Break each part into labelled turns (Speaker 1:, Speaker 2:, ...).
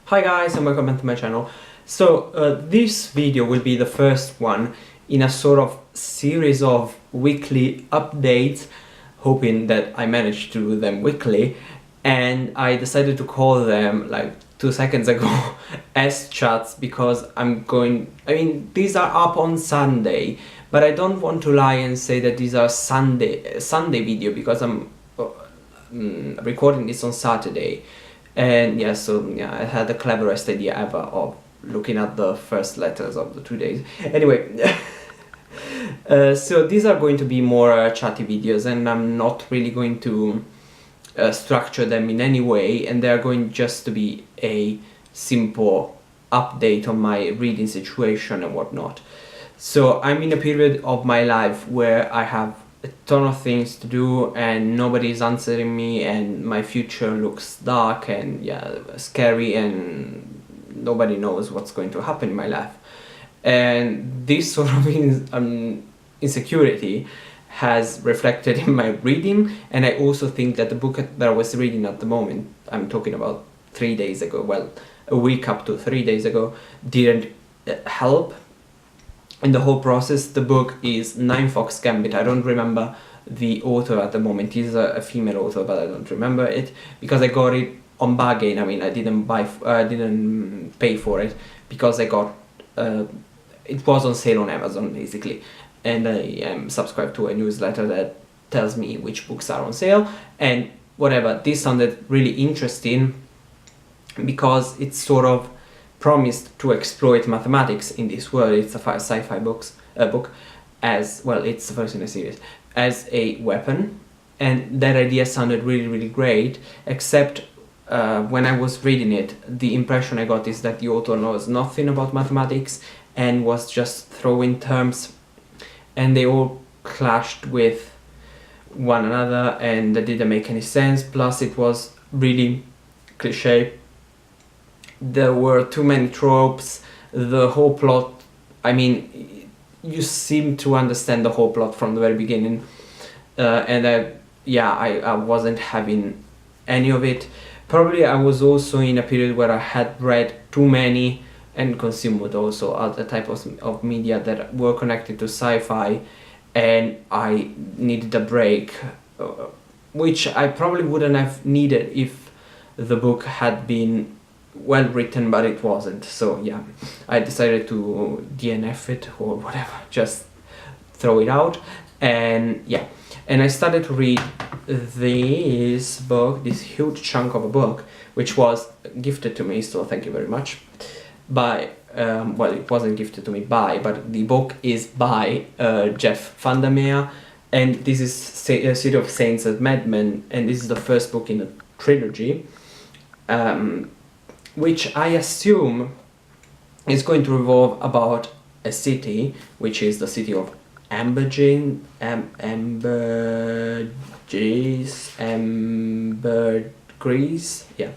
Speaker 1: Hi guys and welcome back to my channel. So this video will be the first one in a sort of series of weekly updates, hoping that I manage to do them weekly, and I decided to call them like 2 seconds ago as chats because these are up on Sunday, but I don't want to lie and say that these are Sunday video because I'm recording this on Saturday. And yeah, I had the cleverest idea ever of looking at the first letters of the 2 days. Anyway, so these are going to be more chatty videos, and I'm not really going to structure them in any way, and they're going just to be a simple update on my reading situation and whatnot. So I'm in a period of my life where I have a ton of things to do and nobody's answering me, and my future looks dark and scary, and nobody knows what's going to happen in my life. And this sort of insecurity has reflected in my reading, and I also think that the book that I was reading at the moment, I'm talking about 3 days ago, well, a week up to 3 days ago, didn't help in the whole process. The book is Ninefox Gambit. I don't remember the author at the moment. He's a female author, but I don't remember it because I got it on bargain. I mean, I didn't pay for it because I got it was on sale on Amazon basically, and I am subscribed to a newsletter that tells me which books are on sale and whatever. This sounded really interesting because it's sort of promised to exploit mathematics in this world. It's a sci-fi book, as well, it's the first in a series, as a weapon, and that idea sounded really great, except when I was reading it, the impression I got is that the author knows nothing about mathematics and was just throwing terms, and they all clashed with one another and they didn't make any sense, plus it was really cliche. There were too many tropes. The whole plot, I mean, you seem to understand the whole plot from the very beginning, and I wasn't having any of it. Probably I was also in a period where I had read too many and consumed also other types of media that were connected to sci-fi, and I needed a break, which I probably wouldn't have needed if the book had been well written, but it wasn't. So yeah, I decided to DNF it or whatever, just throw it out. And yeah, and I started to read this book, this huge chunk of a book, which was gifted to me, so thank you very much, by well, it wasn't gifted to me by, but the book is by Jeff VanderMeer, and this is City of Saints and Madmen, and this is the first book in a trilogy, which I assume is going to revolve about a city, which is the city of Ambergris, yeah.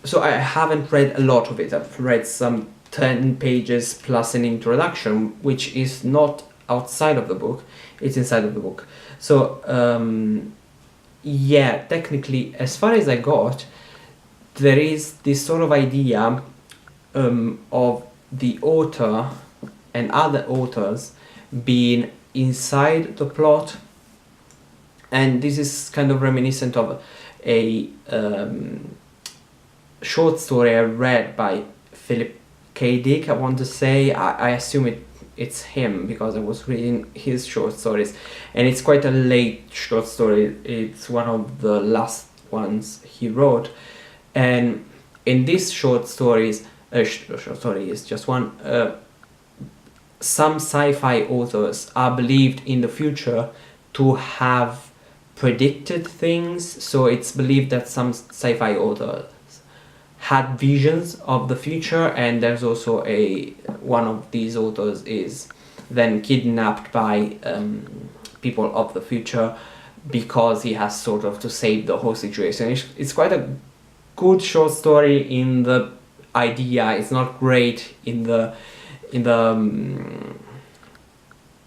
Speaker 1: So I haven't read a lot of it. I've read some 10 pages plus an introduction, which is not outside of the book, it's inside of the book. So yeah, technically, as far as I got, there is this sort of idea of the author and other authors being inside the plot, and this is kind of reminiscent of a short story I read by Philip K. Dick, I want to say. I assume it's him because I was reading his short stories, and it's quite a late short story. It's one of the last ones he wrote. And in these short stories, short story is just one, some sci-fi authors are believed in the future to have predicted things. So it's believed that some sci-fi authors had visions of the future, and there's also one of these authors is then kidnapped by people of the future because he has sort of to save the whole situation. It's quite a good short story in the idea. It's not great in the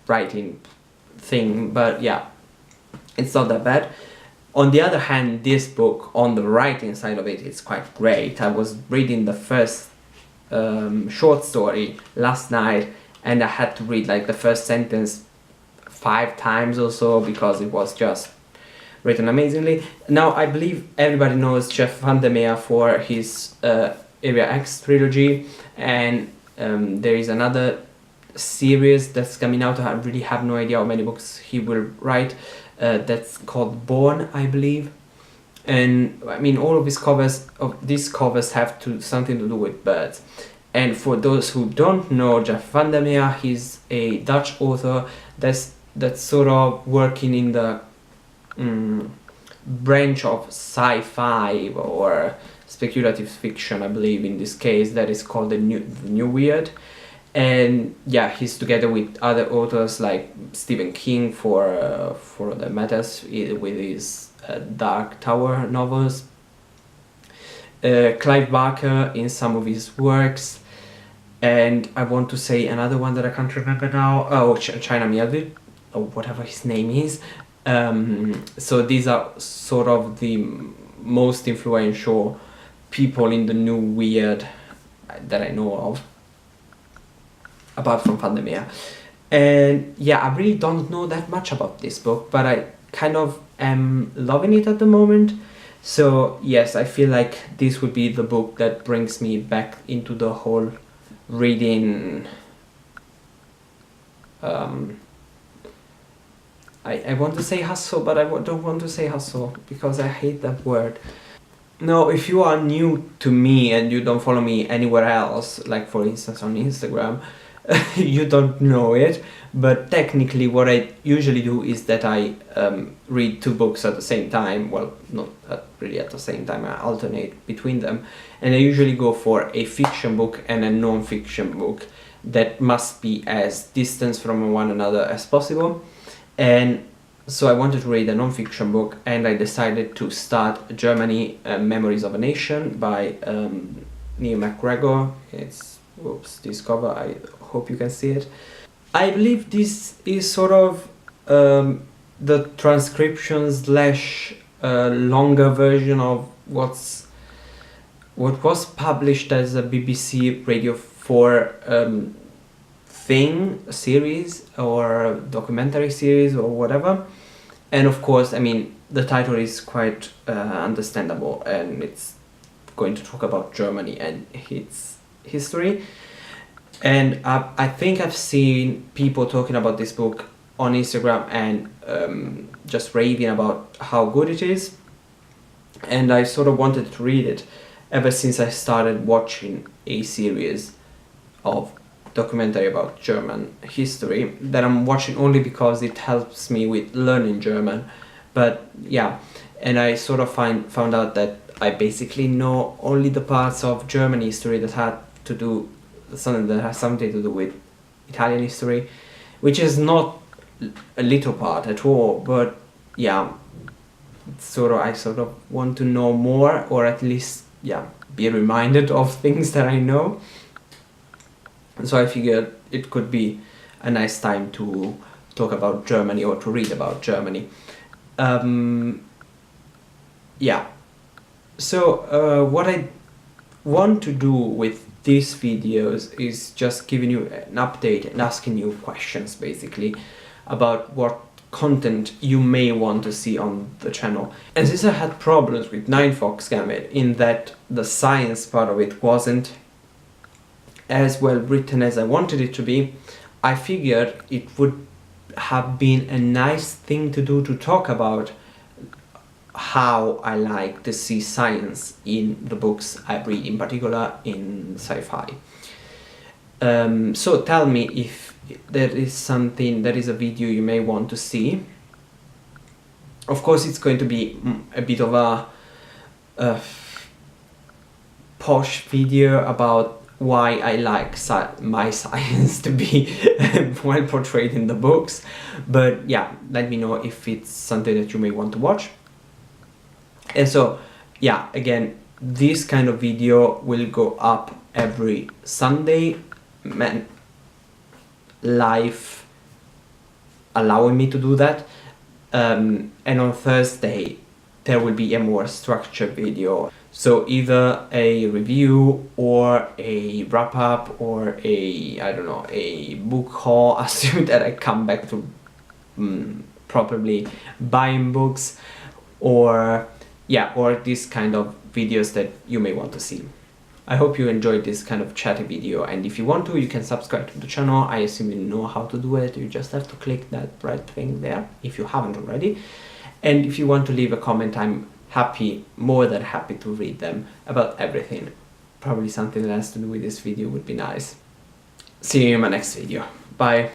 Speaker 1: writing thing, but yeah, it's not that bad. On the other hand, this book, on the writing side of it, is quite great. I was reading the first short story last night, and I had to read like the first sentence 5 times or so because it was just written amazingly. Now, I believe everybody knows Jeff VanderMeer for his Area X trilogy, and there is another series that's coming out. I really have no idea how many books he will write. That's called Born, I believe. And I mean, all of these covers have something to do with birds. And for those who don't know Jeff VanderMeer, he's a Dutch author that's sort of working in the branch of sci-fi or speculative fiction, I believe in this case, that is called the new weird. And yeah, he's together with other authors like Stephen King for the matters with his Dark Tower novels, Clive Barker in some of his works, and I want to say another one that I can't remember now. Oh, China Miéville, or whatever his name is. So these are sort of the most influential people in the new weird that I know of, apart from VanderMeer. And yeah, I really don't know that much about this book, but I kind of am loving it at the moment. So yes, I feel like this would be the book that brings me back into the whole reading. I want to say hustle, but I don't want to say hustle because I hate that word. No, if you are new to me and you don't follow me anywhere else, like for instance on Instagram, you don't know it, but technically what I usually do is that I read 2 books at the same time. Well, not really at the same time, I alternate between them, and I usually go for a fiction book and a non-fiction book that must be as distant from one another as possible. And so I wanted to read a non-fiction book, and I decided to start Germany, Memories of a Nation by MacGregor. It's, whoops, this cover, I hope you can see it. I believe this is sort of the transcription / longer version of what was published as a BBC Radio 4 series or documentary series or whatever. And of course, I mean, the title is quite understandable, and it's going to talk about Germany and its history. And I think I've seen people talking about this book on Instagram and just raving about how good it is. And I sort of wanted to read it ever since I started watching a series of documentary about German history that I'm watching only because it helps me with learning German. But yeah, and I sort of found out that I basically know only the parts of German history that had to do something that has something to do with Italian history, which is not a little part at all, but yeah, I sort of want to know more, or at least be reminded of things that I know. So I figured it could be a nice time to talk about Germany or to read about Germany. So what I want to do with these videos is just giving you an update and asking you questions basically about what content you may want to see on the channel. And since I had problems with Ninefox Gambit in that the science part of it wasn't as well written as I wanted it to be, I figured it would have been a nice thing to do to talk about how I like to see science in the books I read, in particular in sci-fi. So tell me if there is a video you may want to see. Of course, it's going to be a bit of a posh video about why I like my science to be well portrayed in the books, but yeah, let me know if it's something that you may want to watch. And so yeah, again, this kind of video will go up every Sunday, live allowing me to do that, and on Thursday there will be a more structured video. So either a review or a wrap up or a, I don't know, a book haul, assuming that I come back to probably buying books, or yeah, or this kind of videos that you may want to see. I hope you enjoyed this kind of chatty video, and if you want to, you can subscribe to the channel. I assume you know how to do it. You just have to click that right thing there if you haven't already. And if you want to leave a comment, I'm happy, more than happy to read them about everything. Probably something that has to do with this video would be nice. See you in my next video. Bye.